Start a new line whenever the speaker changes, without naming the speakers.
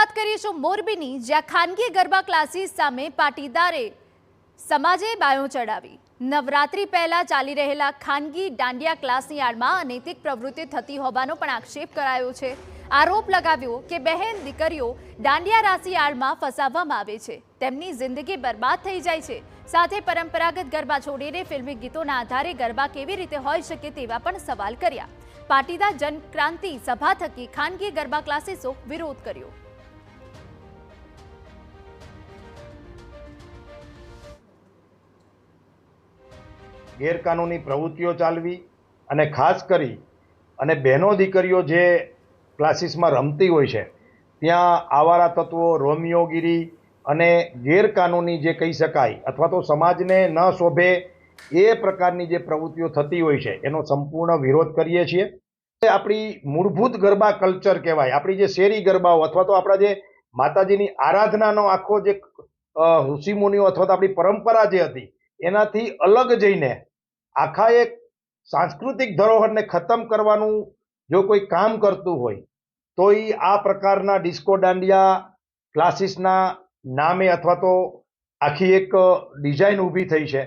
વાત કરીશું મોરબીની, જ્યાં ખાનગી ગરબા ક્લાસીસ સામે પાટીદારે સમાજે બાયો ચડાવી। નવરાત્રી પહેલા ચાલી રહેલા ખાનગી દાંડિયા ક્લાસની આડમાં અનૈતિક પ્રવૃત્તિ થતી હોવાનો પણ આક્ષેપ કરાયો છે। આરોપ લગાવ્યો કે બહેન દીકરીઓ દાંડિયા રાસની આડમાં ફસાવવામાં આવે છે, તેમની જિંદગી બરબાદ થઈ જાય છે। સાથે પરંપરાગત ગરબા છોડીને ફિલ્મી ગીતોના આધારે ગરબા કેવી રીતે હોઈ શકે તેવા પણ સવાલ કર્યા। પાટીદાર જનક્રાંતિ સભા થકી ખાનગી ગરબા ક્લાસીસો વિરોધ કર્યો।
ગેરકાનૂની પ્રવૃત્તિઓ ચાલવી અને ખાસ કરી અને બહેનો દીકરીઓ જે ક્લાસીસમાં રમતી હોય છે ત્યાં આવારા તત્વો, રોમિયોગીરી અને ગેરકાનૂની જે કહી શકાય અથવા તો સમાજને ન શોભે એ પ્રકારની જે પ્રવૃત્તિઓ થતી હોય છે એનો સંપૂર્ણ વિરોધ કરીએ છીએ। આપણી મૂળભૂત ગરબા કલ્ચર કહેવાય, આપણી જે શેરી ગરબાઓ અથવા તો આપણા જે માતાજીની આરાધનાનો આખો જે ઋષિમુનિઓ અથવા તો આપણી પરંપરા જે હતી એનાથી અલગ જઈને આખા એક સાંસ્કૃતિક ધરોહરને ખતમ કરવાનું જો કોઈ કામ કરતું હોય તો એ આ પ્રકારના ડિસ્કો દાંડિયા ક્લાસીસના નામે અથવા તો આખી એક ડિઝાઇન ઊભી થઈ છે।